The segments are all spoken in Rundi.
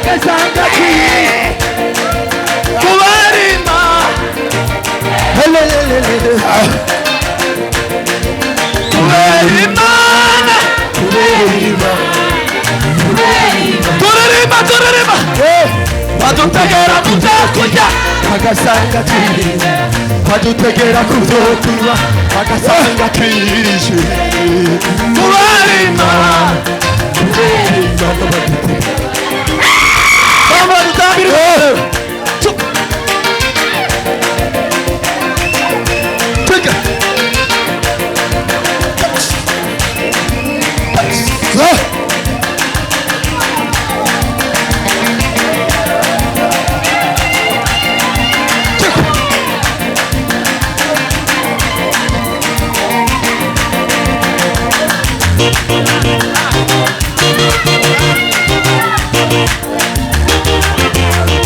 agasanga kubarima turarima badutegera kuzokurya agasanga twirije badutegera kuzokunywa agasanga twirije kubarima bamba dutambire Tega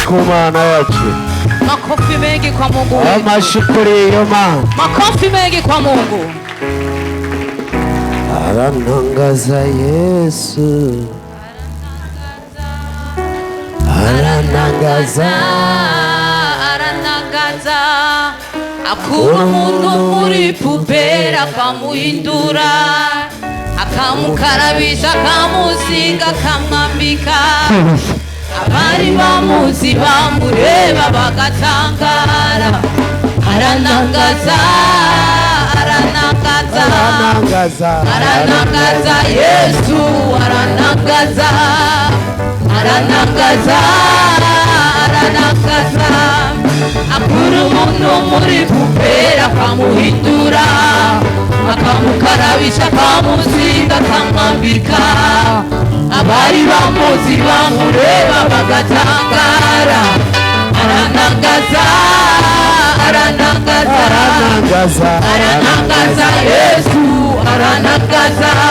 kumana yacu makofi mengi kwa Mungu wetu. Amashukuri yoma Makofi mengi kwa Mungu. aranangaza Yesu aranangaza akura umuntu muri pubera akamuhindura akamukarabisha akamusiga akamwambika abari bamuzi bamureba bagatangara aranangaza Yesu aranangaza akura umuntu muri pubera akamuhindura akamukarabisha akamusiga akamwambika abari bamuzi bamureba bagatangara aranangaza Yesu aranangaza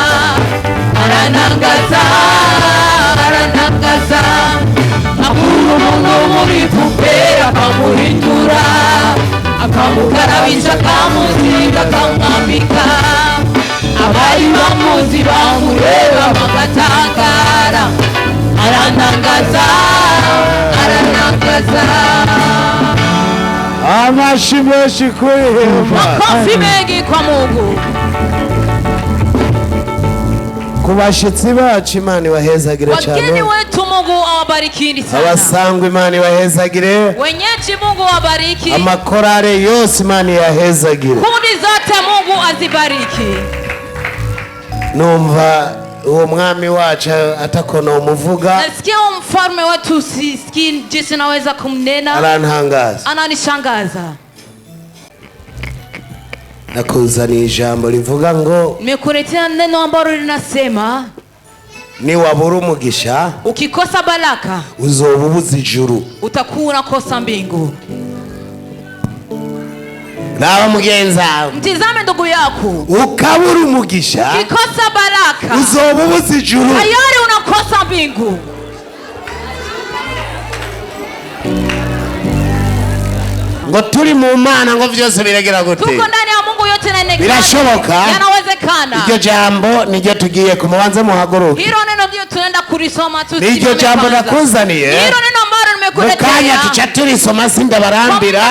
akura umuntu muri pubera akamuhindura akamukarabisha akamusiga akamwambika abari bamuzi bamureba bagatangara aranangaza amashimwe kuri makofi mengi kwa Mungu. kubashitsi bacu Imana ibahezagire cyane. Wageni wetu Mungu awabariki sana. Abasangwa Imana ibahezagire. Wenyeji Mungu awabariki. Amakorale yose Imana yahezagire. Kundi zote Mungu azibariki. Numva uwo mwami wacu atakono umuvuga. Nasikia mfalme wetu sisikii jinsi naweza kumnena. Arantangaza. Ananishangaza. Nakuzani ijambo livuga ngo nimekuletea neno ambalo linasema ni wabura umugisha ukikosa baraka uzobubuza ijuru utakuwa unakosa mbingu. Nawe mugenza mtizame ndugu yako ukabura umugisha ukikosa baraka uzobubuza ijuru tayari unakosa mbingu. ngo turi mu Mana ngo vyose biregera gute? Tuko ndani ya Mungu yote na birashoboka. Yanawezekana. Iryo jambo niryo tugiye kumubanze muhaguruke. Hilo neno ndio tunaenda kulisoma tu. Iryo jambo nakuzaniye. Hilo neno ambalo nimekuletea. Mukanya tuca turisoma sindabarambira.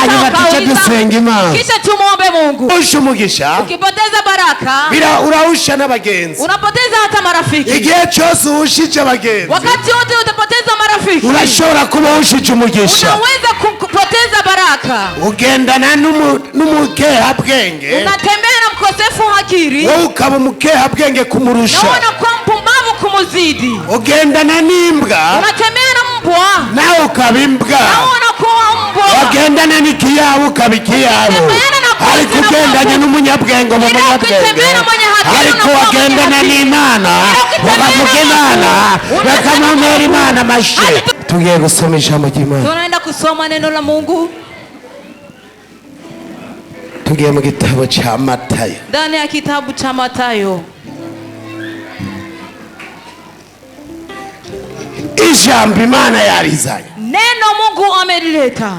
Hanyuma tuca dusenga Imana. Kisha tumuombe Mungu. Usha umugisha. Ukipoteza baraka. Bila urausha n'abagenzi. Unapoteza hata marafiki. Igihe cyose ushije abagenzi. Wakati wote utapoteza marafiki. Urashobora kuba ushije umugisha. Unaweza kupoteza baraka. Ugendana n'umukeha bwenge. Unatembea na mkosefu akili. Wowe ukaba umukeha bwenge kumurusha. Na unakuwa mpumbavu kumuzidi. Ugendana n'imbwa. Unatembea na mbwa. Nawe ukaba imbwa. Na unakuwa mbwa. Ugendana n'ikiyabu ukaba ikiyabu. Ariko ugendanye n'umunyabwenge mu munyabwenge. Ariko wagendana n'Imana bakavuga Imana bakamwamera Imana amashe. Tugiye gusoma ijambo ry'Imana. Tunaenda kusoma neno la Mungu. Tugiye mu gitabo cha Matayo. Ndani ya kitabu cha Matayo. Ijambo Imana yarizanye. Neno Mungu amelileta.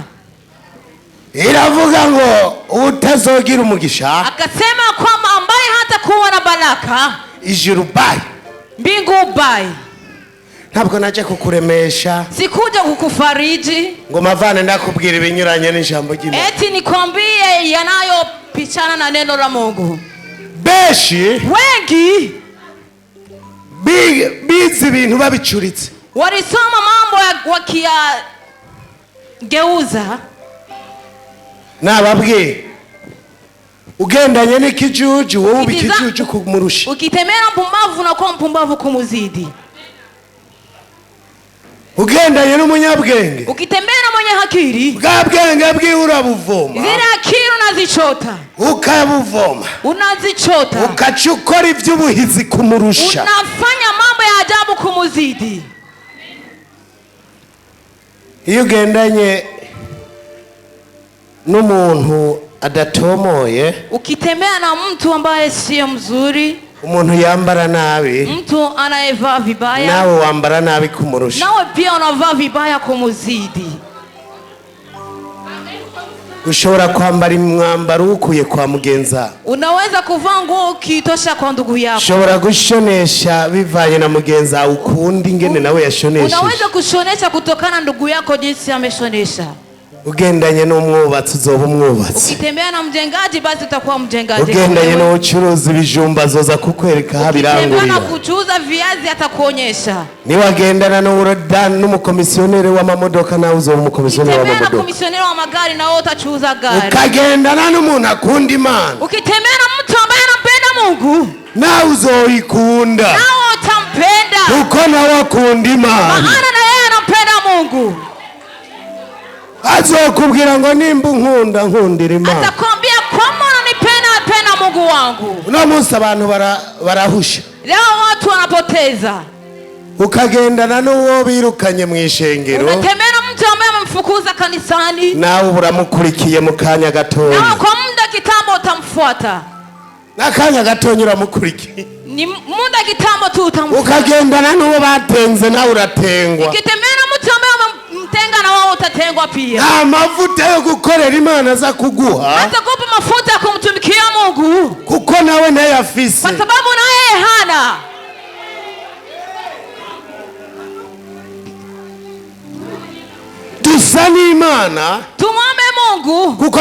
Iravuga ngo utazogira umugisha. Akasema kwamba ambaye hata kuwa na baraka. Ijuru bai. Mbingu bai. ntabwo naje kukuremesha, sikuja kukufariji ngo mavane ndakubwira ibinyuranye n'ijambo ry'Imana, eti nikwambie yanayopishana na neno la Mungu. Beshi Wengi bizi ibintu babicuritse, walisoma mambo wakiyageuza. Nababwiye ugendanye n'ikijuju wowe ubikijuju kumurusha. Ukitemera mpumbavu na kuwa mpumbavu kumuzidi. Ugendanye n'umunyabwenge, ukitembea mwenye hakiri, bwa bwenge bwiwe urabuvoma, zile akili unazichota, ukabuvoma, unazichota, ukacukora ivy'ubuhizi kumurusha, unafanya mambo ya ajabu kumuzidi. Iyo ugendanye n'umuntu adatomoye, ukitembea na mtu ambaye sio mzuri, umuntu yambara nabi, mtu anayevaa vibaya, nawe wambara nabi kumurusha, nawe pia unavaa vibaya kumuzidi. ushobora kwambara imwambaro ukuye kwa mugenza, unaweza kuvaa nguo ukitosha kwa ndugu yako, ushobora gushonesha bivanye na mugenza ukundi ngene nawe yashonesha, unaweza kushonesha kutokana ndugu yako jinsi ameshonesha. Ugendanye n'umwubatsi uzoba umwubatsi, ukitembea na mjengaji basi utakuwa mjengaji, ugendanye n'ucuruza ibijumba azoza kukwereka aho birangurira, ukitembea na kuchuza viazi atakuonyesha, niwagendana n'umukomisiyoneri w'amamodoka nawe uzoba umukomisiyoneri w'amamodoka, ukitembea na komisioneri wa magari na wewe utachuza gari, ukagendana n'umuntu akunda Imana, ukitembea na mtu ambaye anampenda Mungu nawe uzoyikunda, nawe utampenda kuko nawe akunda Imana, maana na yeye anampenda Mungu. azokubwira ngo nimba nkundira Imana, atakwambia kwa maana nipenda Mungu wangu. uno munsi abantu barahusha, leo watu wanapoteza. ukagendana n'uwo birukanye mu ishengero, unatembea na mtu ambaye amemfukuza kanisani, nawe uramukurikiye mu kanya gatoya, nawe kwa muda kitambo utamfuata, n'akanya gatoya uramukurikiye, ni muda kitambo tu utamfuata, ukagendana n'uwo batenze nawe uratengwa, ukitembea na mtu ambaye amemtenga na wao utatengwa pia. amavuta yo gukorera Imana aza kuguha, atakupa mafuta ya kumtumikia Mungu, kuko nawe naye afise, kwa sababu na yeye hana. dusa n'Imana, tumwombe Mungu kuko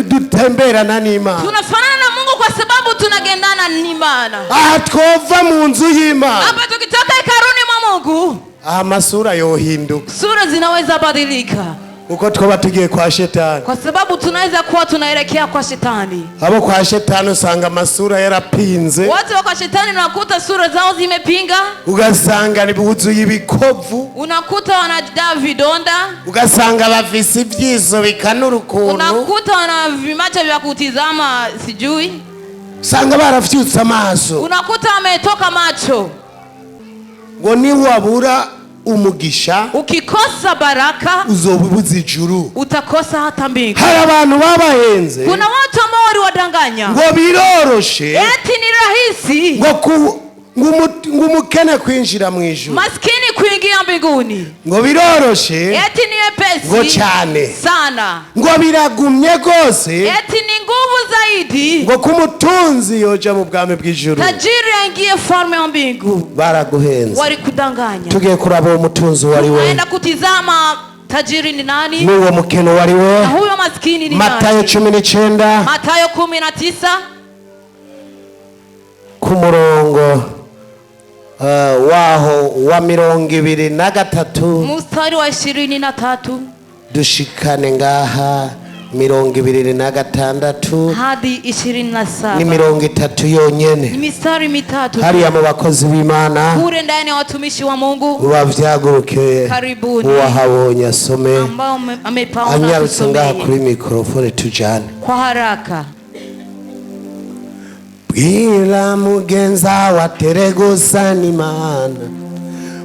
dutemberana n'Imana, tunafanana na Mungu kwa sababu tunagendana n'Imana. aha twova mu nzu y'Imana, hapa tukitoka hekaluni mwa Mungu, amasura yohinduka, sura zinaweza badilika, kuko twoba tugiye kwa shetani, kwa sababu tunaweza kuwa tunaelekea kwa shetani. abo kwa shetani usanga amasura yarapinze, watu wa kwa shetani unakuta sura zao zimepinga, ugasanga buzuye ibikovu, unakuta wanajaa vidonda, ugasanga bafise ivyiso bikanura ukuntu, unakuta wana vimacho vya kutizama sijui, usanga barafyutse amaso, unakuta wametoka macho. ngo niwabura umugisha, ukikosa baraka uzobubuza ijuru, utakosa hata mbingu. hari abantu babahenze, kuna watu ambao waliwadanganya ngo biroroshe, eti ni rahisi ngo umukene kwinjira mu ijuru, maskini kuingia mbinguni, ngo biroroshe, eti ni wepesi ngo cyane sana, ngo biragumye gose, eti ni nguvu zaidi, ngo kumutunzi yoja mu bwami bw'ijuru, tajiri aingie falme ya mbingu. baraguhenze, walikudanganya. tugiye kuraba uwo mutunzi wari we, tunaenda kutizama tajiri ni nani, n'uwo mukene wari we, na huyo maskini ni Matayo nani. 19 Matayo 19 ku murongo waho wa 23 mstari wa 23 dushikane ngaha 26 hadi 27 ni 30 yonyene, ni mistari mitatu hariya mu bakozi b'Imana kure ndani ya watumishi wa Mungu. bavyaguruke Karibuni uwahabonye asome, ambao amepaona anyarutse ngaha kusomea kuri mikrofone tujane. kwa haraka. Bwira mugenza watere gusa n'Imana,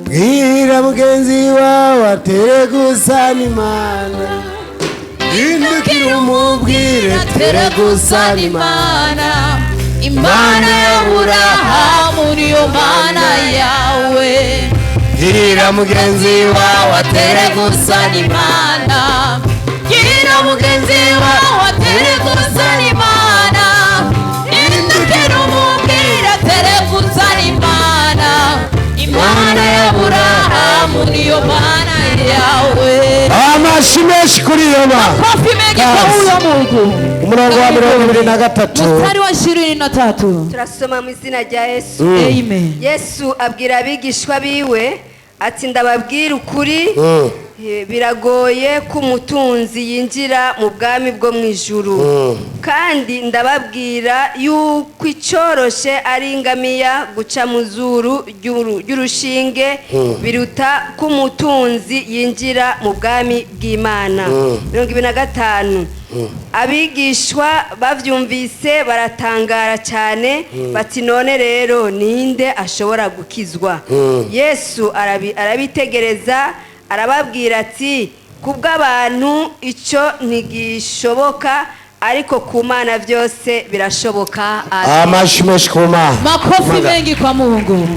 bwira mugenzi wawe watere gusa n'Imana, hindukira umubwire tere gusa n'Imana, Imana ya Aburahamu niyo Mana yawe. bwira mugenzi wawe watere gusa n'Imana, bwira mugenzi wawe watere gusa n'Imana, hindukira umubwire tere gusa n'Imana, Imana ya Aburahamu Amashi menshi kuri iyo ba. Makofi mengi kwa huyo Mungu. Umurongo wa 23. Mstari wa 23. Turasoma mu izina rya Yesu. Amen. Yesu abwira abigishwa biwe ati ndababwira ukuri biragoye ko umutunzi yinjira mu bwami bwo mu ijuru kandi ndababwira yuko icoroshe ari ingamiya guca mu zuru ry'urushinge biruta ko umutunzi yinjira mu bwami bw'Imana. 25. Abigishwa bavyumvise baratangara cyane bati none rero ninde ashobora gukizwa? Yesu arabitegereza arababwira ati kubw'abantu icyo ntigishoboka ariko ku Mana byose birashoboka. Amashi menshi ku Mana. Makofi mengi kwa Mungu.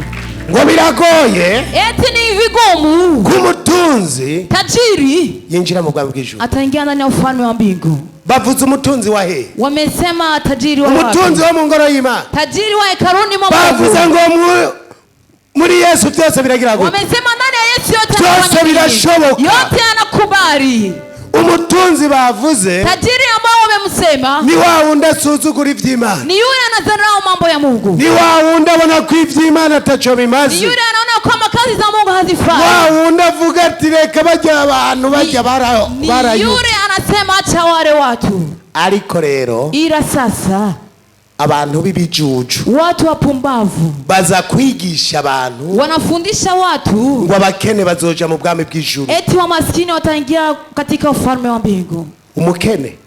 Ngo biragoye eti ni vigumu kumutunzi tajiri yinjira mu bwami bw'ijuru. Ataingia ndani ya ufalme wa mbingu. Bavuze umutunzi wa he? Wamesema tajiri wa umutunzi wa mu ngoro y'Imana. Tajiri wa hekaluni mwa Mungu. Bavuze ngo muri Yesu byose biragira gute? Wamesema ndani ya Yesu yote byose birashoboka. Yote anakubali. Umutunzi bavuze tajiri ambao wamemsema ni wa wundi asuzugura ivy'Imana. Ni yule anadharau mambo ya Mungu. Ni wa wundi abona ko ivy'Imana ataco bimaze. Ni yule anaona kwamba kazi za Mungu hazifai. Wa wundi avuga ati reka bajya abantu bajya barayo. Ni yule anasema acha wale watu. Ariko rero ila sasa abantu b'ibijuju watu wapumbavu baza kwigisha abantu wanafundisha watu ngo abakene bazoja mu bwami bw'ijuru. Eti wa maskini wataingia katika ufalme wa mbingu. Umukene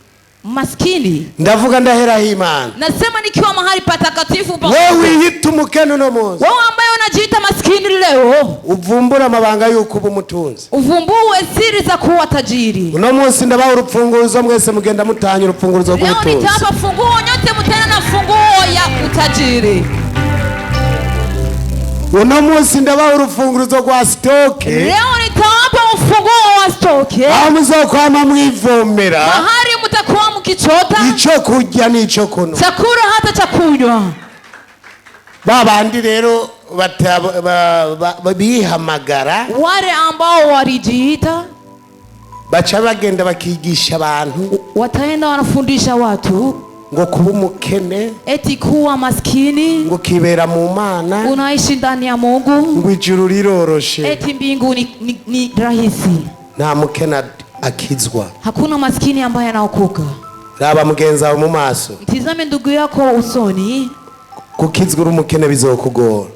maskini ndavuga ndahera Imana. Nasema nikiwa mahali patakatifu pa wewe wihita umukene no munsi. Wewe ambaye unajiita maskini leo uvumbura amabanga yuko uba umutunzi. Uvumbue siri za kuwa tajiri. Uno munsi ndabaha urupfunguzo mwese mugenda mutanya urupfunguzo rw'ubutunzi. Leo nitapa funguo nyote mutana na funguo ya utajiri. Uno munsi ndabaha urufunguzo rwa stoke. Leo nitapa ufunguo wa stoke. Aho muzokwama mwivomera. Mahari mutakuwa mkichota. Ico kurya n'ico kunywa. Chakula hata cha kunywa. Babandi rero bihamagara wale ambao walijiita baca bagenda bakigisha abantu wataenda wanafundisha watu ngo kuba umukene eti kuwa maskini ngo kibera mu Mana unaishi ndani ya Mungu ngo ijuru riroroshe eti mbingu ni rahisi. Nta mukene akizwa. Hakuna maskini ambaye anaokoka. Raba mugenzi wawe mu maso. Mtizame ndugu yako usoni. Kukizwa uri umukene bizokugora.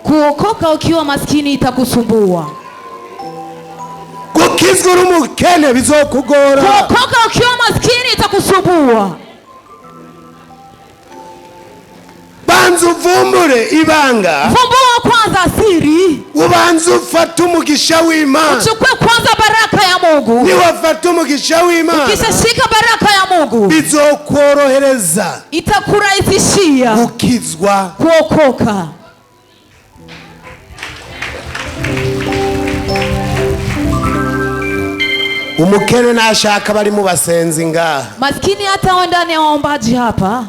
Kuokoka ukiwa maskini itakusumbua. Kukizwa uri umukene bizokugora. Kuokoka ukiwa maskini itakusumbua. Banza uvumbure ibanga. Vumbua kwanza siri. Ubanza ufate umugisha w'Imana. Uchukue kwanza baraka ya Mungu. Niwafate umugisha w'Imana. Ukishashika baraka ya Mungu bizokorohereza. Itakurahisishia gukizwa kuokoka. Umukene nashaka bari mu basenzi ngaha. Maskini hata wendani ya waombaji hapa.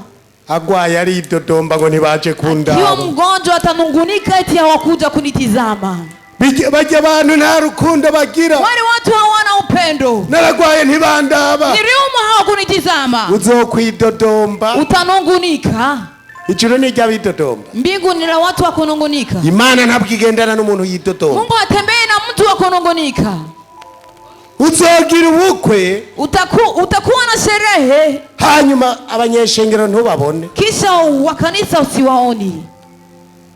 Agwaye ari idodomba ngo ntibaje kundaba. Akiwa mgonjwa atanungunika eti hawakuja kunitizama. Bajya abantu nta rukundo bagira. Wale watu hawana upendo. Naragwaye ntibandaba. Niriuma hawakunitizama. Uzokwidodomba. Utanungunika. Ijuru ni ry'abidodomba. Mbingu ni la watu wa kunungunika. Imana ntabwo igendana n'umuntu yidodomba. Mungu atembee na mtu wa kunungunika. Uzogira ubukwe. Utakuwa na sherehe. Hanyuma abanyeshengero ntubabone. Kisha wa kanisa usiwaoni.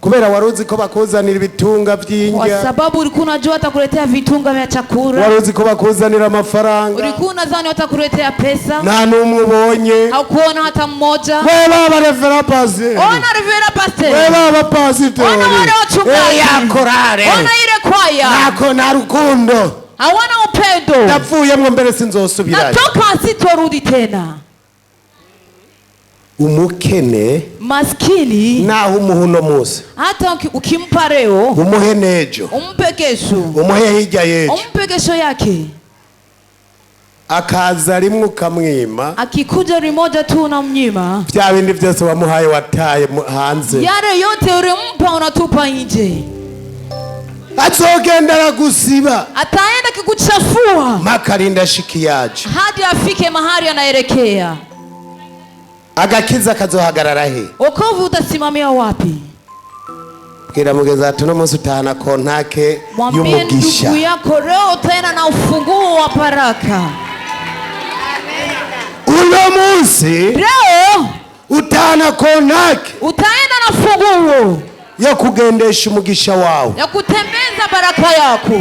Kubera waruzi ko bakuzanira ibitunga by'indya. Kwa sababu ulikuwa unajua atakuletea vitunga vya chakula. Waruzi ko bakuzanira amafaranga. Ulikuwa unadhani atakuletea pesa. Nta numwe ubonye. Haukuona hata mmoja. Wewe baba revera pastor. Ona revera pastor. Wewe baba pastor. Ona wale wachungaji. Ya korale. Ona ile kwaya. Nako na rukundo. Hawana upendo. Ndapfuyemwe mbere sinzosubirayo. Natoka sitorudi tena. Umukene maskini naho umuhuno musa hata ukimpa leo umuhe nejo umpe kesho umuhe hirya yejo umpe kesho yake akaza rimwe ukamwima akikuja rimoja tu unamnyima bya bindi byose wamuhaye wataye hanze yale yote ulimpa unatupa nje azogenda gusiba, ataenda kikuchafua makarinda shikiyaje hadi afike mahali anaelekea. Agakiza kazohagarara he? Wokovu utasimamia wapi? Bwira mugeza ati no munsi utahana kontake y'umugisha. Ndugu yako leo utaenda na ufunguo wa baraka. Uno munsi leo utahana kontake, utaenda na funguo yo kugendesha umugisha wawe, ya kutembeza baraka yako.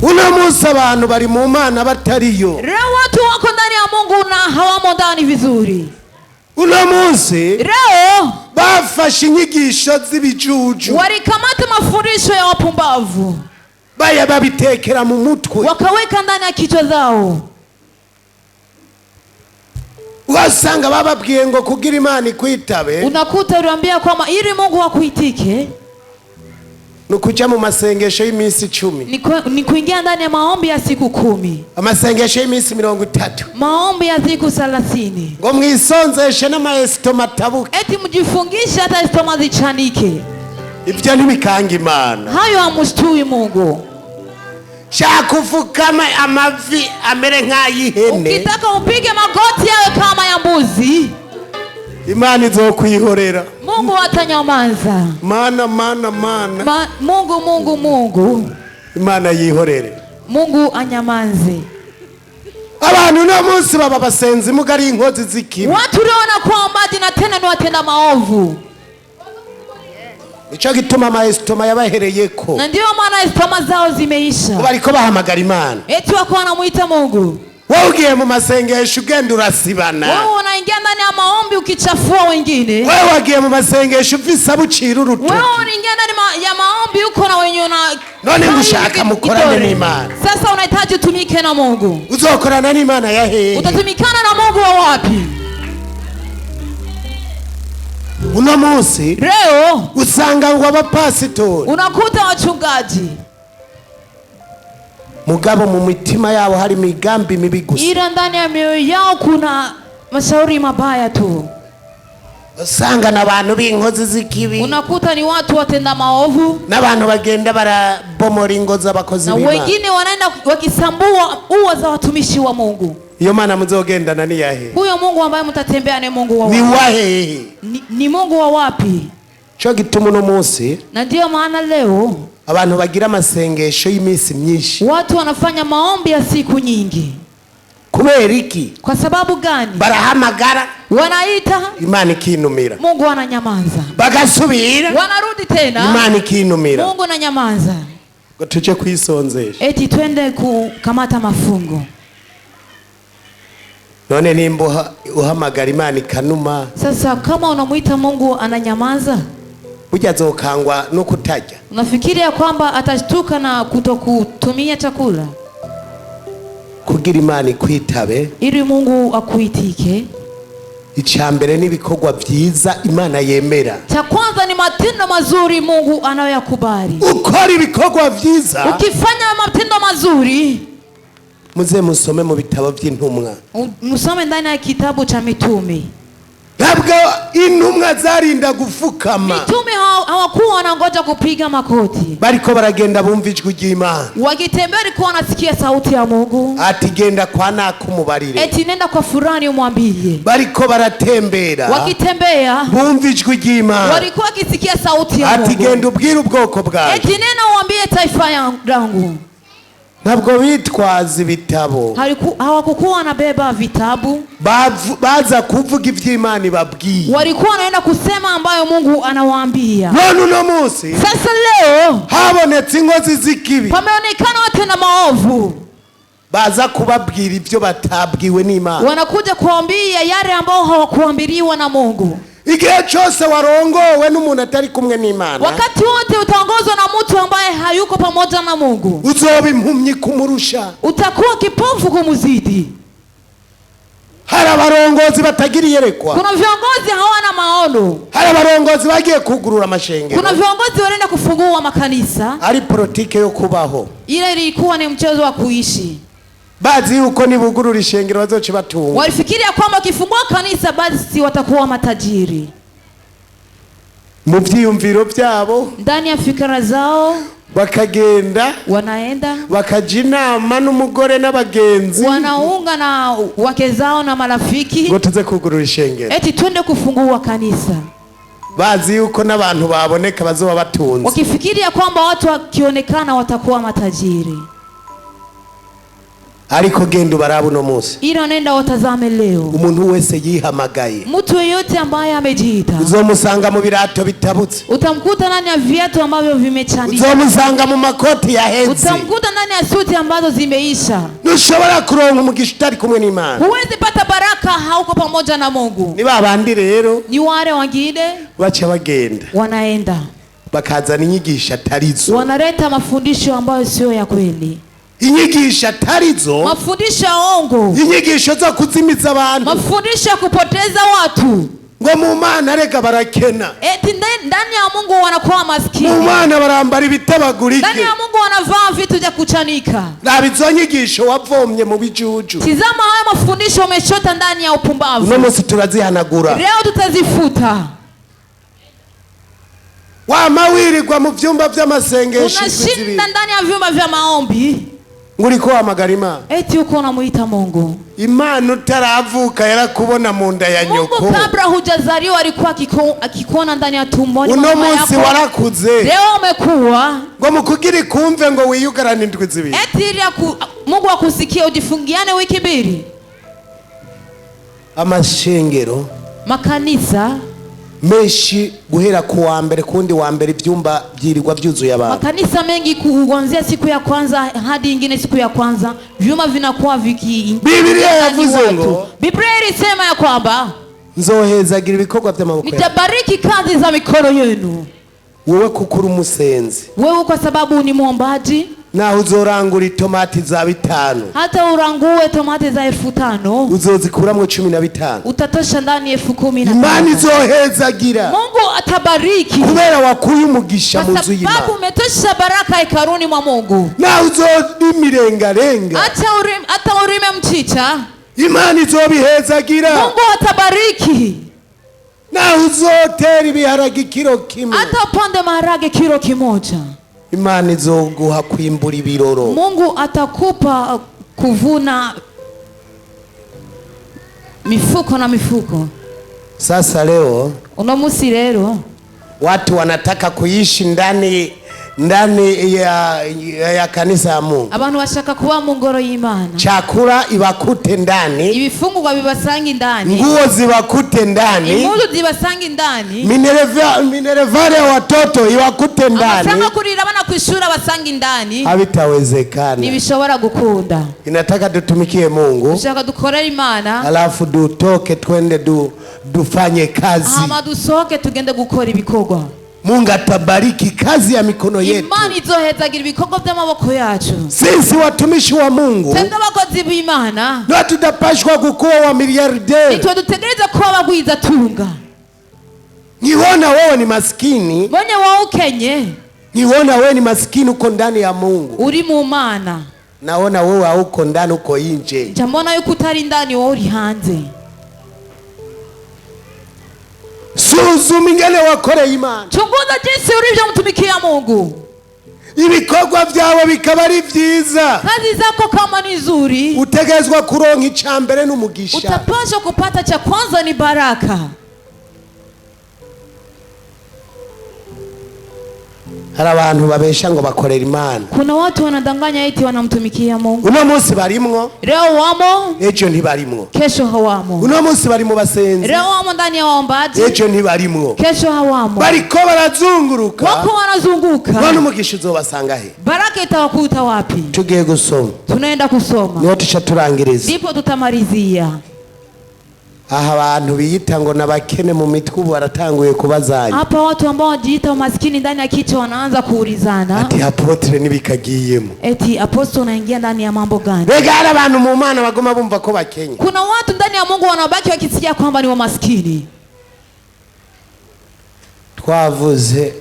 Uno munsi abantu bari mu Mana batariyo. Leo watu wako ndani ya Mungu na hawamo ndani vizuri. Uno munsi leo bafashe inyigisho z'ibijuju, walikamata mafundisho ya wapumbavu, baya babitekera mu mutwe, wakaweka ndani ya kichwa zao. Wasanga bababwiye ngo kugira Imana ikwitabe, unakuta uliambia kwamba ili Mungu akuitike nukuja mu masengesho y'iminsi 10, ni kuingia ndani ya maombi ya siku 10, amasengesho y'iminsi 30, maombi ya siku 30, ngo mwisonzeshe n'amaestoma tabuke, eti mjifungishe hata estoma zichanike. Ibyo ntibikanga Imana, hayo hamushtui Mungu. Shakufukama amavi amere nk'ayihene, ukitaka upige magoti yawe kama ya mbuzi, Imana izokwihorera. Mungu atanyamaza. Mana Mungu Imana yihorere, Mungu anyamaze. Abantu no munsi baba basenzi mugari inkozi zikibi, watu liona kwamba na tena ni watenda maovu. Ico gituma maestoma yabahereyeko, na ndio maana estoma zao zimeisha, bariko bahamagara Imana, eti wako wanamuita Mungu. Wewe ugiye mu masengesho ugenda urasibana, wewe unaingia ndani ya maombi ukichafua wengine. Wewe wagiye mu masengesho ufise abucira urutoki, wewe unaingia ndani ya maombi uko na wenye una none ngushaka mukorane n'Imana. Sasa unahitaji utumike na Mungu. Uzokorana n'Imana ya hehe? Utatumikana na Mungu wa wapi? Uno munsi leo usanga ngo abapasitori, unakuta wachungaji, mugabo mu mitima yabo hari migambi mibi gusa, ila ndani ya mioyo yao kuna mashauri mabaya tu. Usanga n'abantu b'inkozi z'ikibi, unakuta ni watu watenda maovu, n'abantu bagenda barabomora ingo z'abakozi b'Imana, na wengine wanaenda wakisambua ua za watumishi wa Mungu. Iyo Mana muzogendana ni yahe? Huyo Mungu ambaye mtatembea ni Mungu wa wapi? Ni wahe? Ni Mungu wa wapi? Cyo gituma uno munsi, na ndio maana leo abantu bagira amasengesho y'iminsi myinshi, watu wanafanya maombi ya siku nyingi. Kubera iki? Kwa sababu gani? Barahamagara, wanaita, Imana ikinumira, Mungu ananyamaza. Bagasubira, wanarudi tena, Imana ikinumira, Mungu ananyamaza. Ngo tuje kwisonzesha, eti twende kukamata mafungo. None nimbo uhamagara Imana ikanuma, sasa kama unamuita Mungu ananyamaza, burya azokangwa no kutajya? Unafikiria kwamba atashtuka na kutokutumia chakula? Kugira Imana ikwitabe, ili Mungu akuitike, icambere n'ibikorwa byiza Imana yemera. Cha kwanza ni matendo mazuri Mungu anayoyakubali. Ukora ibikorwa byiza, ukifanya matendo mazuri, muze musome mu bitabo by'intumwa, musome ndani ya kitabu cha mitume. Ntabwo intumwa zarinda gufukama, mitume hawakuwa wanangoja kupiga makoti, bariko baragenda bumva ijwi ry'Imana, wakitembea walikuwa wanasikia sauti ya Mungu, ati genda kwa naka umubarire, eti nenda kwa fulani umwambie. Bariko baratembera, wakitembea bumva ijwi ry'Imana, walikuwa wakisikia sauti ya Mungu, ati genda ubwire ubwoko bwawe, eti nenda uambie taifa yangu. Ntabwo bitwaza ibitabo, hawakukuwa wanabeba vitabu, baza kuvuga ivy'Imana ibabwiye, walikuwa wanaenda kusema ambayo Mungu anawaambia. None uno munsi, sasa leo habonetse inkozi z'ikibi, pameonekana watenda maovu, baza kubabwira ibyo batabwiwe n'Imana, wanakuja kuambia yale ambao hawakuambiliwa na Mungu. Igihe cyose warongowe n'umuntu atari kumwe n'Imana, wakati wote utaongozwa na mtu ambaye hayuko pamoja na Mungu, uzoba impumyi kumurusha, utakuwa kipofu kumuzidi. Hari abarongozi batagira iyerekwa, kuna viongozi hawana maono, hari abarongozi bagiye kugurura amashengero, kuna viongozi wanaenda kufungua makanisa, ari politike yo kubaho, ile ilikuwa ni mchezo wa kuishi. Bazi yuko nibugurura ishengero bazoce batunga, walifikiria kwamba kifungua kanisa basi watakuwa matajiri. mu vyiyumviro vyabo, ndani ya fikra zao, bakagenda wanaenda bakaja inama n'umugore n'abagenzi, wanaunga na wake zao na marafiki ngo tuze kugurura ishengero, eti twende kufungua kanisa, bazi yuko n'abantu baboneka bazoba batunze, wakifikiria kwamba watu wakionekana watakuwa matajiri. ariko genda ubarabu no munsi, ila nenda watazame leo, umuntu wese yihamagaye, mtu yeyote ambaye amejiita uzomusanga mu birato bitabutse, utamkuta ndani ya viatu ambavyo vimechanika, uzomusanga mu makoti yaheze, utamkuta ndani ya suti ambazo zimeisha. Ntushobora kuronka umugisha utari kumwe n'Imana. Huwezi pata baraka hauko pamoja na Mungu. Ni babandi rero, ni wale wengine bacha bagenda wanaenda bakazana inyigisho atarizo, wanaleta mafundisho ambayo sio ya kweli, inyigisho atarizo, mafundisho ya ongo, inyigisho zo kuzimiza abantu, mafundisho ya kupoteza watu. ngo mu Mana rega barakena, eti ndani ya Mungu wanakuwa maskini, mu Mana barambara ibitabagurike, ndani ya Mungu wanavaa vitu vya kuchanika. nabizo nyigisho wavomye mu bijuju. Tizama haya mafundisho umeshota ndani ya upumbavu. Uno munsi turazihanagura, leo tutazifuta. wamawirirwa mu vyumba vy'amasengesho, unashinda ndani ya vyumba vya maombi, nguriko hamagara Imana, eti uko unamuita Mungu. Imana utaravuka yarakubona mu nda ya nyoko, Mungu kabla hujazaliwa alikuwa akikuona ndani ya tumboni uno mama munsi yako. warakuze, leo umekuwa ngo mukugiri kumve ngo wiyugarane indwi zibiri, eti ili Mungu akusikie ujifungiane wiki mbili. amashengero makanisa menshi guhera ku wa mbere kundi wa mbere ivyumba byirirwa byuzuye abantu, makanisa mengi kuanzia siku ya kwanza hadi ingine siku ya kwanza vyuma vinakuwa viki. Biblia yavuze ngo, Biblia ilisema ya kwamba nzohezagira ibikorwa by'amaboko yawe, nitabariki kazi za mikono yenu. wowe kukura umusenzi, wewe kwa sababu ni muombaji, naho uzorangura itomati za 5, hata urangue tomati za 5,000 uzozikuramwo 15, utatosha ndani 10,000. Imana izohezagira, Mungu atabariki kubera wakuye umugisha mu nzu y'Imana, sababu umetosha baraka hekaluni mwa Mungu. naho uzodimirengarenga, hata urime mchicha, Imana izobihezagira, Mungu atabariki. naho uzotera ibiharage kilo kimwe, hata upande maharage kilo kimoja, Imana izoguha kwimbura ibiroro, Mungu atakupa kuvuna mifuko na mifuko. Sasa leo uno musi rero watu wanataka kuishi ndani ya kanisa ya Mungu, abantu bashaka kuba mu ngoro y'Imana, chakula ibakute ndani, ibifungurwa bibasangi ndani, nguo zibakute ndani, impuzu zibasangi ndani, minerevare ya watoto iwakute ndani, amafaranga kurira abana kwishura basangi ndani. Habitawezekana, ntibishobora gukunda. Inataka dutumikie Mungu, dushaka dukorera Imana, alafu dutoke twende dufanye kazi, hama dusohoke tugende gukora ibikorwa. Mungu atabariki kazi ya mikono yetu. Imana izohezagira ibikorwa by'amaboko yacu. Sisi watumishi wa Mungu, twebwe abakozi b'Imana, ndio tutapashwa kukuwa wa miliarderi. nitwe dutegereza kuba abagwiza tunga. Niona wewe ni maskini, mbonye wowe ukenye, niona wewe ni maskini uko ndani ya Mungu, uri mu Mana, naona wewe hauko ndani, uko nje. njambona yuko utari ndani, wowe uri hanze. Suzuma ingene wakoreye Imana, chunguza jinsi ulivyo mtumikia Mungu, ibikorwa byawe bikaba ari vyiza, kazi zako kama ni nzuri, utegezwa kuronka icambere n'umugisha, utapaswa kupata cha kwanza ni baraka. hari abantu babesha ngo bakorera Imana, kuna watu wanadanganya eti wanamtumikia Mungu. uno munsi barimwo, leo wamo, ejo ntibarimwo. kesho hawamo. uno munsi bari mu basenzi, leo wamo ndani ya waombaji, ejo ntibarimwo. kesho hawamo. bariko barazunguruka, wako wanazunguka, none umugisha uzobasanga he? baraka itawakuta wapi? Tugiye gusoma, tunaenda kusoma, niho tuca turangiriza. ndipo tutamalizia. aha abantu biyita ngo nabakene mu mitwe ubu baratanguye kubazanya, hapa watu ambao wajiita maskini ndani ya kichwa wanaanza kuulizana, ati apotre nibikagiyemo, eti apostle unaingia ndani ya mambo gani? Mbega hari abantu mu Mana bagoma bumva ko bakenye. kuna watu ndani ya Mungu wanabaki wakisikia kwamba ni wa maskini. Twavuze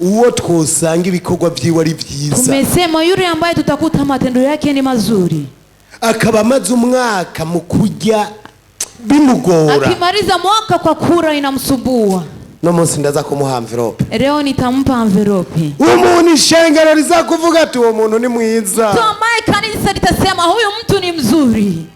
uwo twosanga ibikorwa byiwe ari byiza, tumesema yule ambaye tutakuta matendo yake ni mazuri, akaba amaze umwaka mu kurya bimugora, akimaliza mwaka kwa kura inamsumbua, no munsi ndaza kumuha envelope. Leo nitampa envelope. Umuntu ishengero rizakuvuga ati uwo muntu ni mwiza. Mtu ambaye kanisa litasema huyu mtu ni mzuri.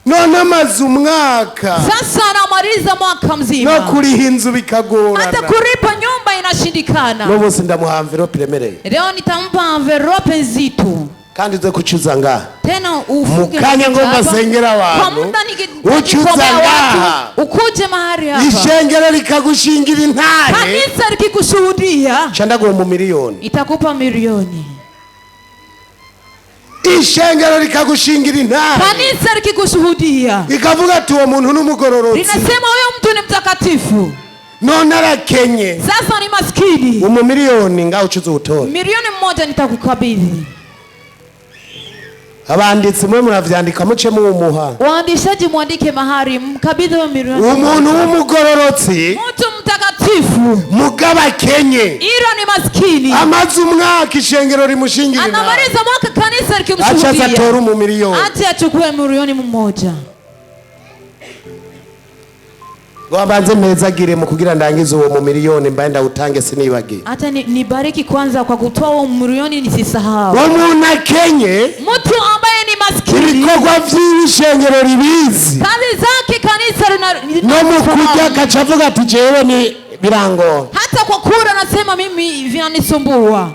None amaze umwaka. Sasa anamaliza mwaka mzima. No kuriha inzu bikagorana. Hata kuripa nyumba inashindikana. No munsi ndamuha envelope remereye. Leo nitampa envelope nzito. Kandi uze kucuza ngaha. Tena ufunge mukanya ngo masengera abantu. Ucuza ngaha. Ukuje mahali hapa. Ishengero likagushingira intahe. Kanisa likikushuhudia. Chandago mu miliyoni. Itakupa milioni. Ishengero likagushingira intahe. Kanisa likikushuhudia. Ikavuga ati uwo muntu n'umugororotsi. Linasema huyo mtu ni mtakatifu. None arakenye. Sasa ni maskini. Mu miliyoni ngaho ucuza utore. Milioni 1 nitakukabidhi. Abanditsi mwe muravyandika muce mu umuha. Waandishaji muandike mahari mkabidhi wa milioni. Umuntu w'umugororotsi. Mtu mtakatifu. Mugaba kenye. Ira ni maskini. Amaze umwaka ishengero rimushingira. Anamaliza mwaka kanisa likimshuhudia. Acha zatoru mu miliyoni. Acha achukue milioni 1. Wabanze mezagire mu kugira ndangize uwo mu miliyoni mbaenda utange sinibage. Hata nibariki kwanza kwa kutoa uwo milioni nisisahau. Umuntu akenye. Mtu ambaye ni maskini. Ibikorwa vy'ishengero ribizi. Kazi zake kanisa no mukujya kacavuga ati jewe ni birango. Hata kwa kura nasema mimi vinanisumbua.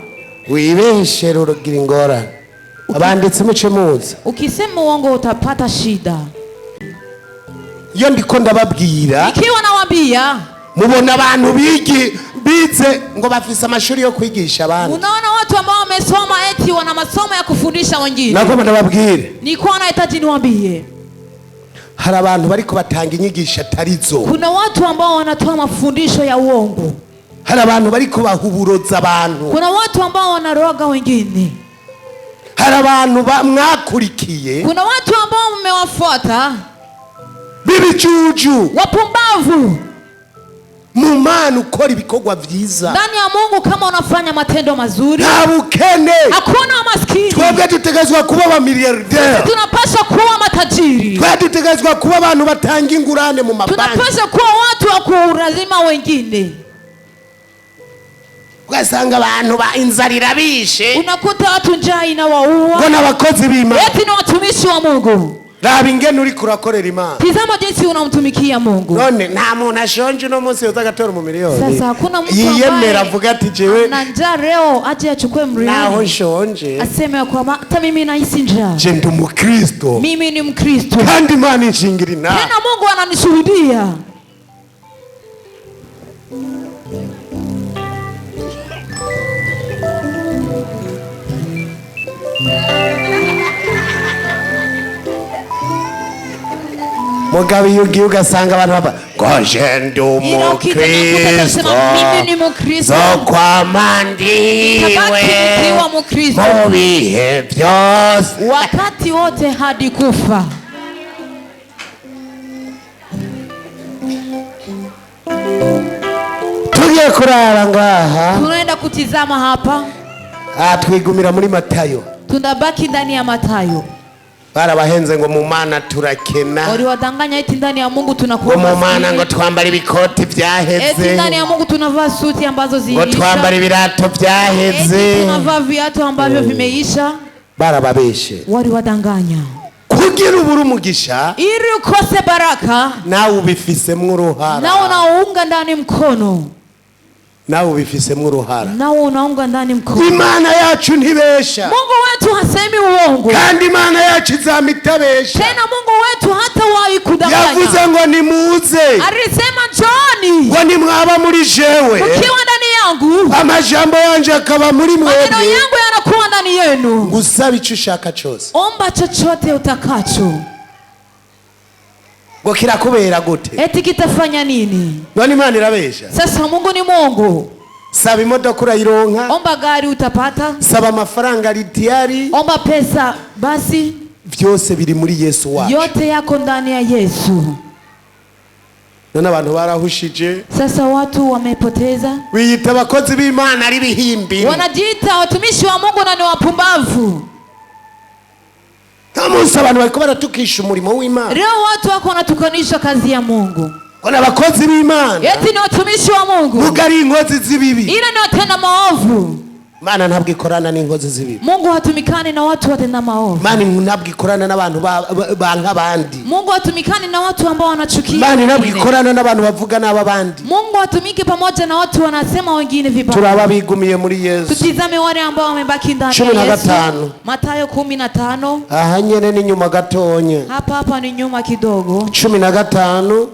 Wibeshere urugira ingora. Abanditsi muce muzi. Ukisema uongo utapata shida. Iyo ndiko ndababwira. Ikiwa nawaambia. Mubona abantu bize ngo bafise amashuri yo kwigisha abandi. Unaona watu ambao wamesoma eti wana masomo ya kufundisha wengine. Nako ndababwire. Niko nahitaji niwaambie. Hari abantu bariko batanga inyigisho atarizo. Kuna watu ambao wanatoa mafundisho ya uongo. Hari abantu bariko bahuburoza abantu. Kuna watu ambao wanaroga wengine. Hari abantu mwakurikiye. Kuna watu ambao mmewafuata. Bibijuju. Wapumbavu. Mumana ukora ibikorwa vyiza. Ndani ya Mungu kama unafanya matendo mazuri. Nta bukene. Hakuna maskini. Twebwe dutegezwa kuba ba milliardaire. Tunapaswa kuwa matajiri. Twebwe dutegezwa kuba abantu batanga ingurane mu mabanki. Tunapaswa kuwa watu wa kurazima wengine. Ugasanga abantu inzarira bishe. Unakuta watu njaa inawaua. Ngo n'abakozi b'Imana. Eti ni watumishi wa Mungu. Raba ingene uri kurakorera Imana. Tizama jinsi unamtumikia Mungu. None nta muntu ashonje no munsi yoza gatora mu miliyoni. Sasa hakuna mtu yiyemera avuga ati jewe na njaa leo aje achukue milioni. Naho nshonje. Aseme kwa hata mimi nahisi njaa. Je ndi Mukristo. Mimi ni Mkristo. Kandi Imana inshingira inama. Tena Mungu ananishuhudia. Mugabe yugi ugasanga abantu baba koje ndi Umukristo. Mimi ni Mukristo. So kwa mandiwe. Mu bihe byose. Wakati wote hadi kufa. Tugiye kurara ngaha. Tunaenda kutizama hapa. Twigumira muri Matayo. Tunabaki ndani ya Matayo. Barabahenze ngo mu Mana turakena. Waliwadanganya eti ndani ya Mungu tunakuwa mu Mana ngo twambara ibikoti byaheze. Eti ndani ya Mungu tunavaa suti ambazo zimeisha. Ngo twambara ibirato byaheze. Eti tunavaa viatu ambavyo vimeisha. Barababeshe. Waliwadanganya. Kugira ubura umugisha. Ili ukose baraka. Nawe ubifisemwe uruhara. Na unaunga ndani mkono. Nawe ubifisemwe uruhara. Na unaunga ndani mkono. Imana yacu ntibesha. Mungu wetu hasemi uongo. Kandi Imana yacu izamitabesha. Tena Mungu wetu hata wahi kudanganya. Yavuze ngo nimuze. Alisema njooni. Ngo nimwaba muri jewe. Ukiwa ndani yangu. Amajambo yanje akaba muri mwebwe. Maneno yangu yanakuwa ndani yenu. Gusaba icyo ushaka cyose. Omba chochote utakacho. Ngo kirakubera gute? Eti kitafanya nini? None Imana irabesha. Sasa Mungu ni Mungu. Saba imodoka urayironka. Omba gari utapata. Saba amafaranga litiyari. Omba pesa basi. Byose biri muri Yesu wacu. Yote yako ndani ya Yesu. None abantu barahushije. Sasa watu wamepoteza. Wiyita abakozi b'Imana ari bihimbi. Wanajiita watumishi wa Mungu na ni wapumbavu. Kamusa abantu bariko baratukisha umurimo w'Imana. Leo watu wako wanatukanisha kazi ya Mungu. Kuna abakozi b'Imana eti ni watumishi wa Mungu mugari inkozi z'ibibi ila ni watenda maovu. Imana ntabwo ikorana n'inkozi z'ibibi. Mungu hatumikani na watu watenda maovu. Imana ntabwo ikorana n'abantu banka abandi. Mungu hatumikani na watu ambao wanachukia. Imana ntabwo ikorana n'abantu bavuga n'abandi. Mungu hatumiki pamoja na watu wanasema wengine vibaya. Turababigumiye muri Yesu. Tutizame wale ambao wamebaki ndani ya Yesu. Mathayo 15. Aha nyene ni nyuma gatonye. Hapa ni nyuma kidogo. 15.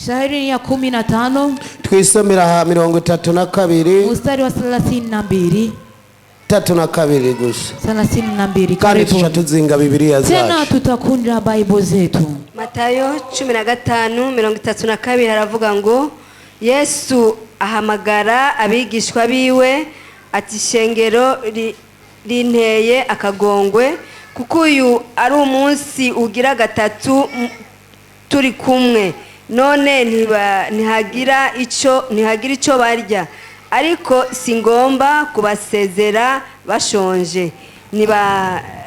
Shairi ya 15. Twisomera 32. Mstari wa 32. 32 gusa. 32. Kandi tushatuzinga Biblia zacu. Tena tutakunda Bible zetu. Matayo 15:32 haravuga ngo Yesu ahamagara abigishwa biwe ati shengero rinteye akagongwe kuko uyu ari umunsi ugira gatatu turi kumwe none ntihagira ico barya ariko singomba kubasezera bashonje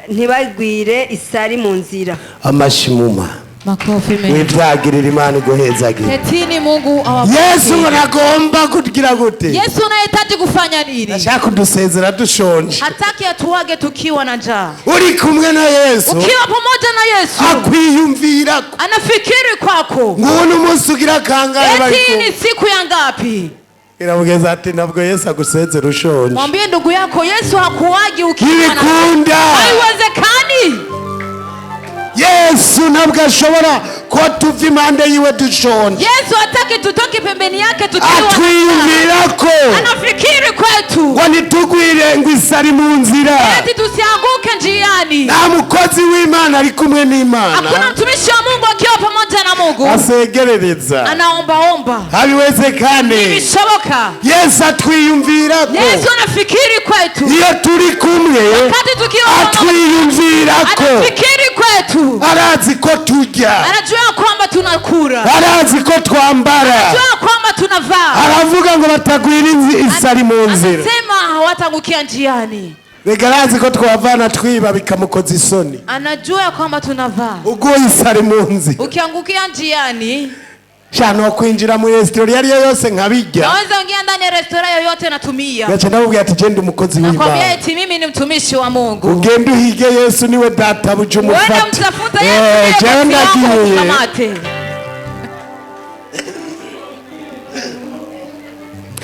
ntibagwire isari mu nzira. Amashimuma makofi mengi wivyagirira Imana guhezagira. Etini Mungu awabariki. Yesu anagomba kugira gute? Yesu anahitaji kufanya nini? Anataka kudusezera dushonje. Hataki atuage tukiwa na njaa. Uri kumwe na Yesu. Ukiwa pamoja na Yesu. Akwiyumvira. Anafikiri kwako. Ngubona umunsi ugira kangahe bariko. Eti ni siku ya ngapi? Iramugeza ati nabwo Yesu agusezera ushonje. Mwambie ndugu yako Yesu hakuagi ukiwa na njaa. Haiwezekani. Yesu nabwo ashobora ko tuva impande yiwe dushonje. Yesu hataki tutoke pembeni yake tukiwa atwiyumvirako. Anafikiri kwetu. Ngo nitugwire ngo isari mu nzira. Eti tusianguke njiani. Na mukozi w'Imana ari kumwe n'Imana. Hakuna mtumishi wa Mungu akiwa pamoja na Mungu. Asegerereza. Anaomba. Habiwezekane. Bishoboka. Yesu atwiyumvirako. Yesu anafikiri kwetu. Iyo turi kumwe. Wakati tukiwa atwiyumvirako. Anafikiri kwetu. Arazi ko turya. Anajua kwamba tunakula. Arazi ko twambara. Anajua kwamba tunavaa. Aravuga ngo batagwira isari mu nzira. Anasema hawataangukia njiani. Begarazi ko twavana twiba bikamukoza isoni. Anajua kwamba tunavaa. Ugo isari mu nzira. Ukiangukia njiani. Shano kwinjira mu restaurant yari yose nkabijya. Naweza ingia ndani ya restaurant yoyote natumia. Gacha ndabubwira ati genda umukozi w'Imana. Nakwambia eti mimi ni mtumishi wa Mungu. Ugende uhige Yesu niwe data bujumufata. Wewe mtafuta Yesu. Jenda kiye.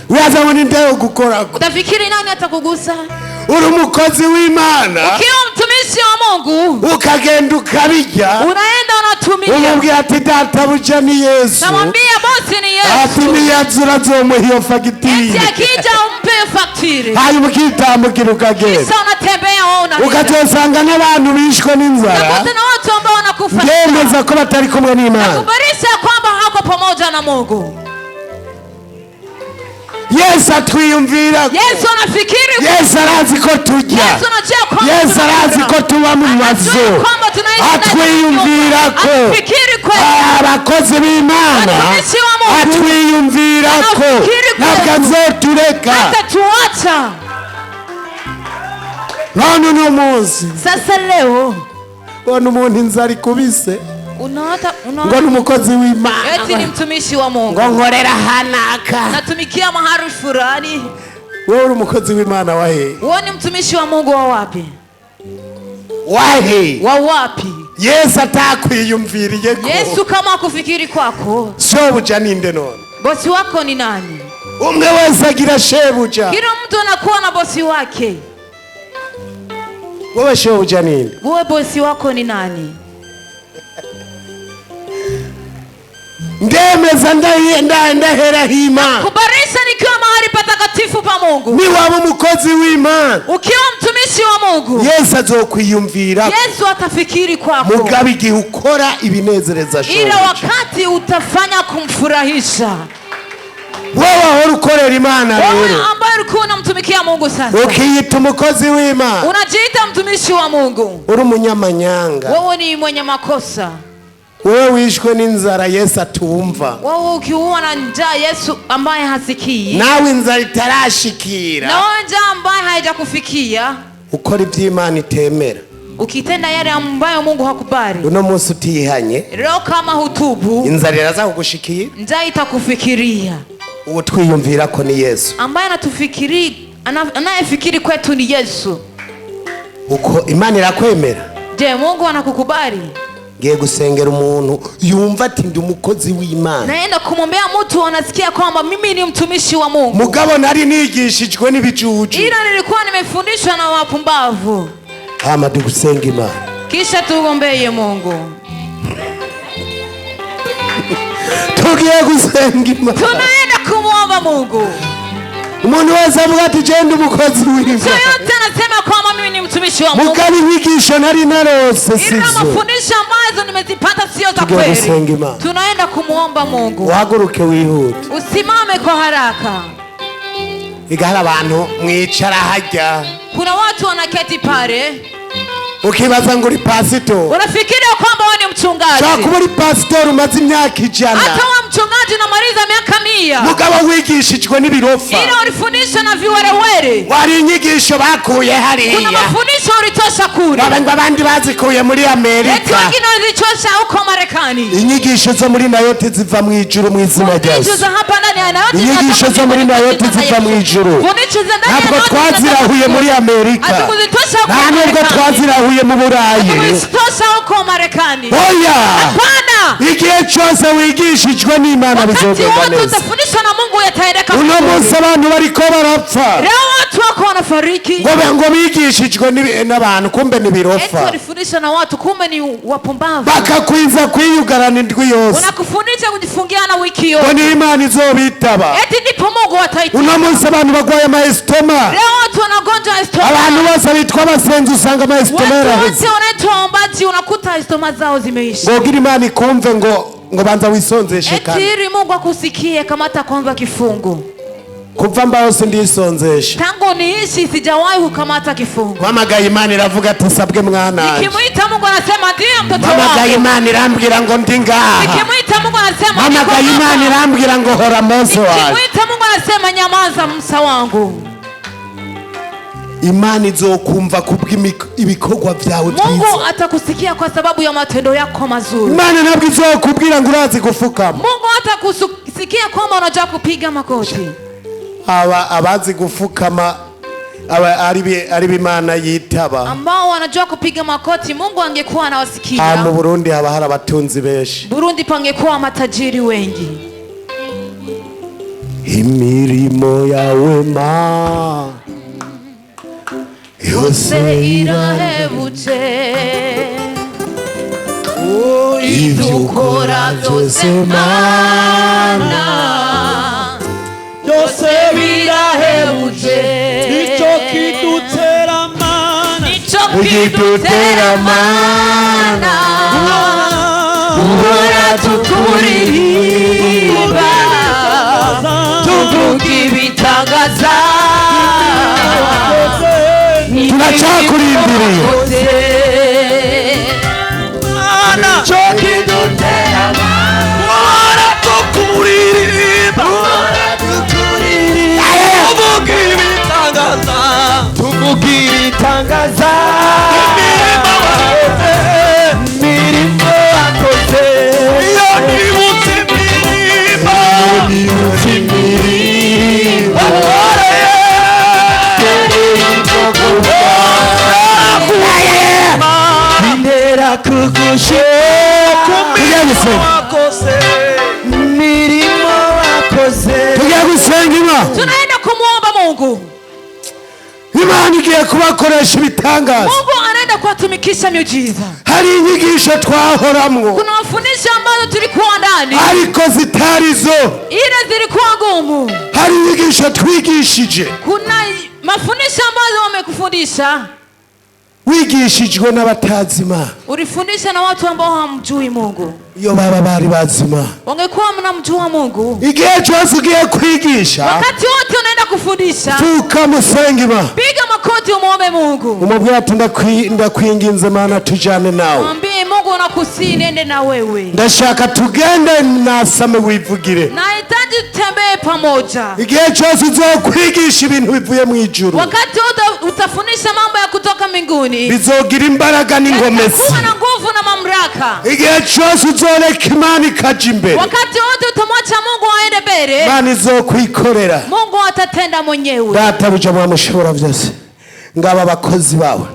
Uyaza wani ndeo gukora. Utafikiri nani atakugusa? Uri umukozi w'Imana. Ukiwa mtumishi wa Mungu. Ukagenda ukabijya. Unaenda unatumia. Umubwira ati data buja ni Yesu. Namwambia bosi ni Yesu. Ati niyazura zomuha iyo fagitire. Eti akija umpe faktire. Hanyuma ukitambukira ukagenda. Kisa unatembea waona. Ukazosanga n'abantu bishwe n'inzara. Utakuta na watu ambao wanakufa. Ndemeza ko batari kumwe n'Imana. Nakubarisha kwamba hako pamoja na Mungu. Yesu atwiyumvirako. Yesu anafikiri. Yesu arazi ko turya. Yesu anajua kwamba. Yesu arazi ko tuba mu mazu. Atwiyumvirako. Anafikiri kwetu. Abakozi b'Imana. Atwiyumvirako. Ntabwo azotureka. Hatatuacha. None uno munsi. Sasa leo. Bona umuntu inzara ikubise. Ngo ni umukozi w'Imana. Eti ni mtumishi wa Mungu. Ngo nkorera hanaka. Natumikia mahali fulani. Wewe uri umukozi w'Imana wahe? Wewe ni mtumishi wa Mungu wa wapi? Wahe? Wa wapi? Yesu atakwiyumviriye ko. Yesu kama akufikiri kwako. Shebuja ninde none? Bosi wako ni nani? Umwe wese agira shebuja. Kila mtu anakuwa na bosi wake. Wewe shebuja ninde? Wewe bosi wako ni nani? Ndemeza ndahera hima. Kubarisha nikiwa mahali patakatifu pa Mungu. Ni waba umukozi w'Imana. Ukiwa mtumishi wa Mungu. Yesu azokwiyumvira. Yesu atafikiri kwako. Mugabe igihe ukora ibinezereza shobuja. Ila wakati utafanya kumfurahisha. Wewe ahora ukorera Imana rero. Wewe ambaye ulikuwa unamtumikia Mungu sasa. Ukiyita umukozi w'Imana. Unajiita mtumishi wa Mungu. Uri umunyamanyanga. Wewe ni mwenye makosa. Wewe wishwe n'inzara Yesu atumva. Wewe ukiwa na njaa Yesu ambaye hasikii. Nawe inzara itarashikira. Na wewe njaa ambaye haijakufikia. Ukora iby'Imana itemera. ukitenda yale ambayo Mungu hakubali, uno munsi utihanye, leo kama hutubu, inzara iraza kugushikiye, njaa itakufikiria. uwo twiyumvira ko ni Yesu, ambaye anayefikiri kwetu ni Yesu. uko Imana irakwemera. Je, Mungu anakukubali? Ngiye gusengera umuntu yumva ati ndi umukozi w'Imana, naenda kumwombea mtu anasikia kwamba mimi ni mtumishi wa Mungu, mugabo nari nigishijwe n'ibijuju, ila nilikuwa nimefundishwa na wapumbavu. hama dugusenga Imana, kisha tuombee Mungu. tugiye gusenga Imana, tunaenda kumwomba Mungu. umuntu wese avuga ati je ndi umukozi w'Imana, yote anasema kwamba mimi ni mtumishi wa Mungu, mugabo inyigisho nari narose sizo, ila mafundisho ambazo nimezipata sio za kweli. Tunaenda kumwomba Mungu. uhaguruke wihute, usimame kwa haraka. igahara abantu mwicara hajya, kuna watu wanaketi pale, ukibaza ngo uri pastor, unafikiria kwamba wewe ni mchungaji. cha kuba uri pastor umaze imyaka 100, hata wa mchungaji unamaliza miaka 100, mugabo wigishijwe n'ibirofa, ila ulifundishwa na viwerewere. wari inyigisho bakuye hariya, kuna mafundisho ulitosha kule, abandi bazikuye muri Amerika, eti wengine walizitosha huko Marekani. inyigisho zo muri Nayoti ziva mu ijuru mu izina rya Yesu, inyigisho zo muri Nayoti ziva mu ijuru, ntabwo twazirahuye muri Amerika, nta nubwo twazirahuye mu Burayi, oya, igihe cyose wigishijwe n'Imana bizogenda neza. uno munsi abantu bariko barapfa, ngo bigishijwe n'abantu kumbe ni birofa, bakakwiza kwiyugarana indwi yose, ngo ni Imana izobitaba. uno munsi abantu bagwaye amaestoma, abantu bose bitwa abasenzi usanga amaestoma yaraheze, ngogira Imana ikumve ngo banza wisonzeshe kandi eti Mungu akusikie, kamata kwanza kifungu. kuva mbaho sindisonzesha, tangu niishi sijawahi kukamata kifungu. Wamagaye Imana iravuga ati sabwe mwana, nikimuita Mungu anasema ndiye mtoto wangu. Wamagaye Imana irambwira ngo ndi ngaha, nikimuita Mungu anasema wamagaye Imana irambwira ngo hora Mose wawe, nikimuita Mungu anasema nyamaza Musa wangu. Imana izokumva kubw'ibikorwa byawe byiza, Mungu atakusikia kwa sababu ya matendo yako mazuri. Imana ntabwo izokubwira ngo urazi gufukama, Mungu atakusikia kwamba unajua kupiga makoti. abazi gufukama ari Imana yitaba, ambao wanajua kupiga makoti Mungu angekuwa anawasikia. mu Burundi haba hari abatunzi benshi, Burundi pangekuwa matajiri wengi. imirimo yawe ma yose irahebuje, ibyo ukora byose Mana, byose birahebuje, nicyo kidutera Mana, kidutera Mana, uhora tukuririmba, tuvuga ibitangaza, turacakurindiriye Mana, nicyo kidutera Mana, uhora tukuririmba, tuvuga ibitangaza, imirimo wakoze, iyo nibutse imirimo wakoreye, bintera kugushima wakoze, imirimo wakoze. tugiye gusenga Imana, tunaenda kumwomba Mungu. Imana igiye kubakoresha ibitangaza, Mungu anaenda kuwatumikisha miujiza. hari inyigisho twahoramwo, kuna mafundisho ambayo tulikuwa ndani ariko zitarizo, ile zilikuwa ngumu. hari inyigisho twigishije, kuna mafundisho ambayo wamekufundisha, wigishijwe n'abatazima, ulifundisha na watu ambao hamjui Mungu. iyo baba bari bazima, wangekuwa mnamjua Mungu. igihe cyose ugiye kwigisha, wakati wote unaenda kufundisha, fuka musenga Imana, piga makoti umwombe Mungu, umubwire ati ndakwinginze Mana tujane nawe, mwambie Mungu nakusii nende na wewe, ndashaka tugende nasame wivugire, nahitaji tutembee pamoja. igihe cyose uzokwigisha ibintu bivuye mu ijuru, wakati wote utafundisha mambo ya kutoka mbinguni, bizogira imbaraga n'ingomezi, kuwa na nguvu na mamlaka. igihe cyose uzoreka Imana ikaja imbere, Wakati wote utamwacha Mungu aende mbele, Imana izokwikorera. Mungu atatenda mwenyewe. Databuja mwamushobora byose, ngaba abakozi bawe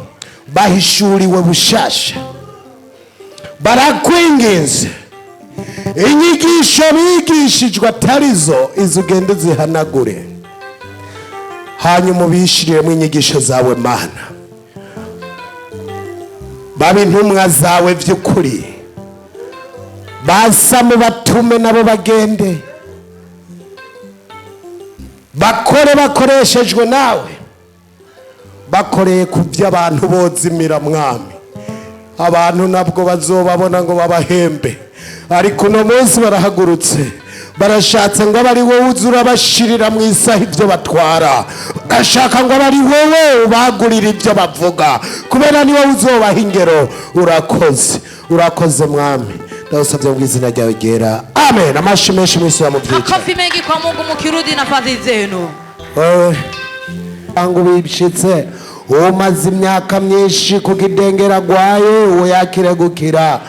bahishuriwe bushasha, barakwinginze inyigisho bigishijwe atarizo izugende zihanagure, hanyuma ubishiriremo inyigisho zawe Mana, babe intumwa zawe by'ukuri, basame batume nabo bagende bakore bakoreshejwe nawe, bakoreye ku by'abantu bozimira Mwami. Abantu nabwo bazobabona ngo babahembe, ariko uno munsi barahagurutse, barashatse ngo abari wowe uzura bashirira mu isaha ibyo batwara, bashaka ngo abari wowe ubagurira ibyo bavuga, kubera ni wowe uzobaha ingero. Urakoze Mwami, ndagusabye mu izina ryawe ryera, amen. Amashi menshi mwisi wamuvyica. Makofi mengi kwa Mungu mukirudi na fadhili zenu. Wewe angu bibshitse umaze imyaka myinshi kukidengera gwaye uyakire gukira,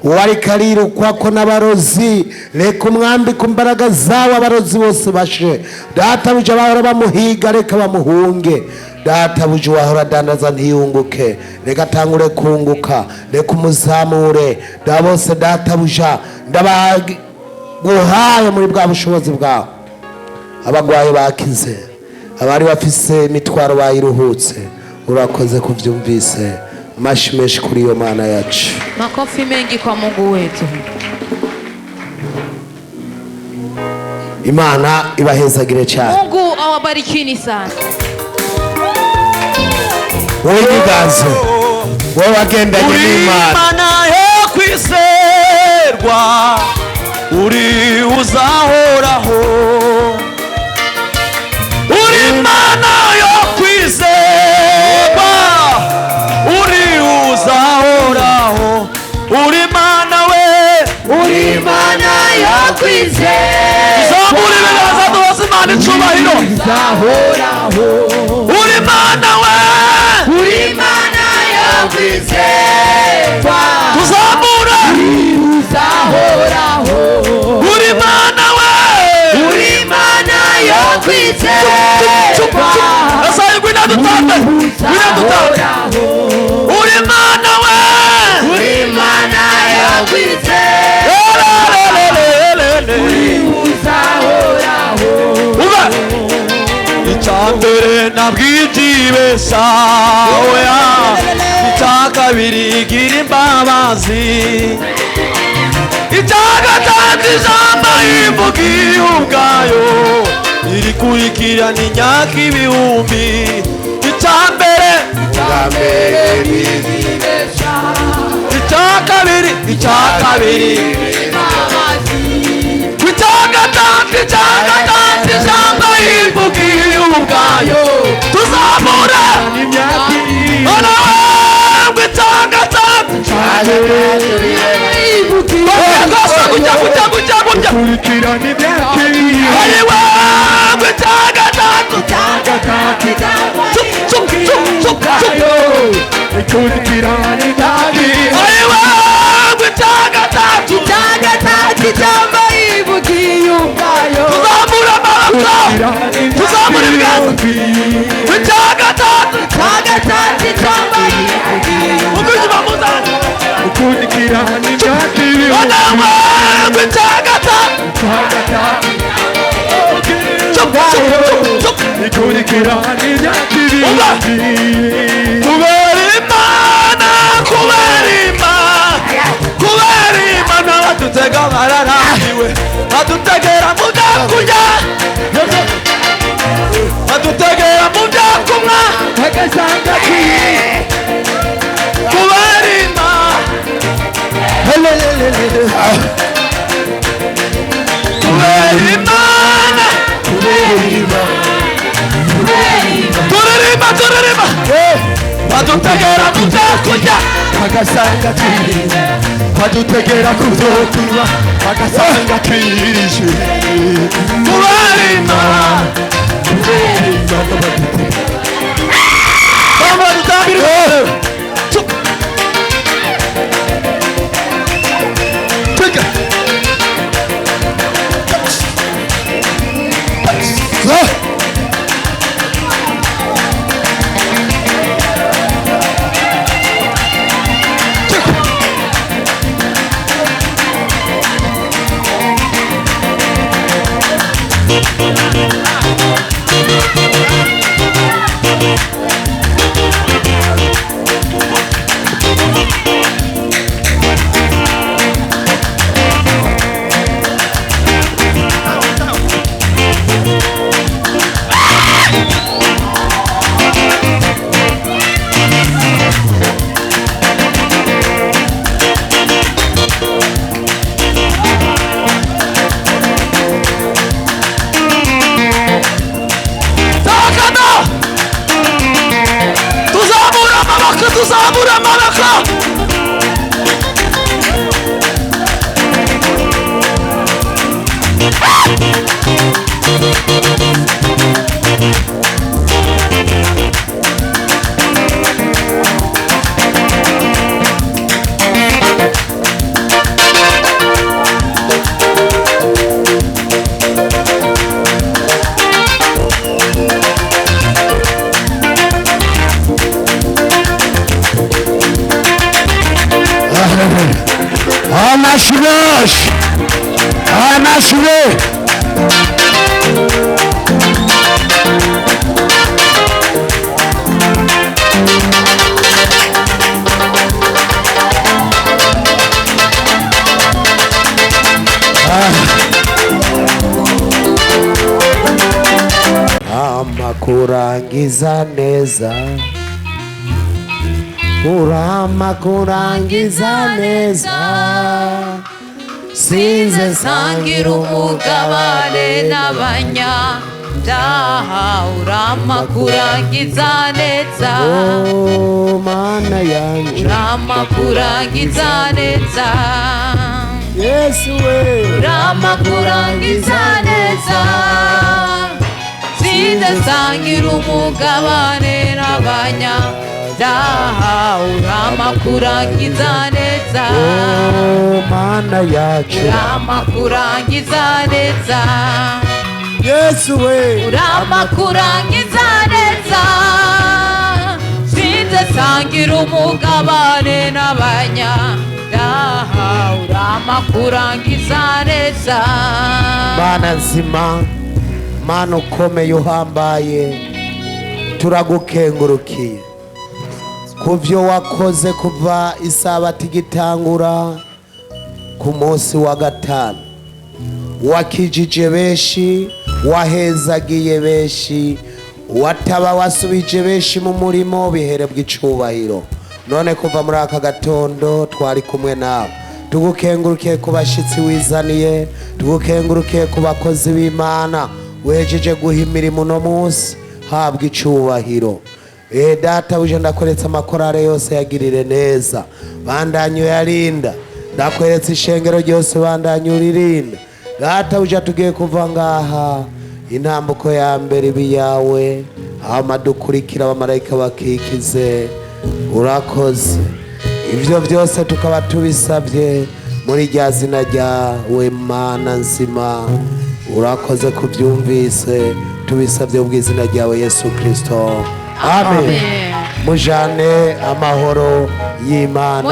wari kariru kwako n'abarozi, reka umwambi ku mbaraga zawe abarozi bose bashe. Databuja bahora bamuhiga, reka bamuhunge. Databuja wahora dandaza ntiyunguke, reka tangure kunguka, reka umuzamure. Da bose databuja ndabaguhaye muri bwa bushobozi bwawe, abagwaye bakize, abari bafise imitwaro bayiruhutse, urakoze kuvyumvise. Amashi menshi kuri iyo Mana yacu. Makofi mengi kwa Mungu wetu. Imana ibahezagire cyane. Mungu awabarikini sana. Wowe nyigaze, wowe wagendanye n'Imana, Imana yo kwizerwa, uri uzahoraho, uri Imana yo kwizerwa, uri uzahoraho, uri Imana we, uri Imana yo kwizerwa. Zamura ibiganza duhoze Imana icubahiro, uzahoraho, uri Imana we, uri Imana yo kwizerwa. Tuzamura, uzahoraho, uri Imana we, uri Imana yo kwizerwa. Asaye gwina dutambe, uri Imana we, uri Imana yo kwizerwa, uri uzahoraho. Icyambere nabwijibesha oya, icyakabiri gira imbabazi, icyagatatu ijambo ivugiye ubwayo, irikurikirana imyaka ibihumbi. Icyambere nibwijibesha, icyakabiri icyakatatu ijambo ivugiye ubwayo. Tuzamura onawebwe icyakatatu kose kujya ariwebwe icyakatatu ariwebwe icyakatatu ijambo ivugiye ubwayo. Tuzamura amaboko, tuzamura ibiganza. Icyakatatu ijambo ivugiye ubuzima muzana ukurikirana imyaka ibihumbi. Onawebwe icyakatatu ikurikirana imyaka ibihumbi. Kubera Imana, kubera Imana badutega bararambiwe, badutegera mu byakurya, badutegera mu byakunywa, bagasanga kubera Imana, kubera Imana, turirimba, badutegera mu byakurya, bagasanga badutegera ku byo tunywa, bagasanga twirije. Kubera Imana, zamura amaboko. Anlaşılır. Anlaşılır. Ama kurangiza neza, kurama kurangiza neza, sinze sangira umugabane n'abanyabyaha, urama kurangiza neza, oh mana yanjye, urama kurangiza neza, Yesu we, urama kurangiza neza, sinze sangira umugabane n'abanyabyaha, urama kurangiza neza, oh mana yacu, urama kurangiza neza, Yesu we, urama kurangiza neza, sinze sangira umugabane n'abanyabyaha, urama kurangiza neza. Mana nzima, Mana ukomeye uhambaye, turagukengurukiye kuvyo wakoze kuva isabato igitangura ku munsi wa gatanu. Wakijije benshi, wahezagiye benshi, wataba wasubije benshi mu murimo, biherebwa icubahiro. None kuva muri aka gatondo twari kumwe nawe, tugukengurukiye ku bashitsi wizaniye, tugukengurukiye ku bakozi b'Imana wejeje guha imirimo uno munsi, habwa icubahiro. Data uje ndakoretse amakorare yose yagirire neza, bandanyo yarinda, ndakweretse ishengero ryose bandanyo uririnda. Data uje tugiye kuva ngaha, intambuko ya mbere ibi yawe, amadukurikira abamarayika bakikize, urakoze. Ivyo byose tukaba tubisabye muri rya zina ryawe Mana nzima, urakoze kubyumvise, tubisabye ubw'izina ryawe Yesu Kristo, amen. Mujane amahoro y'Imana.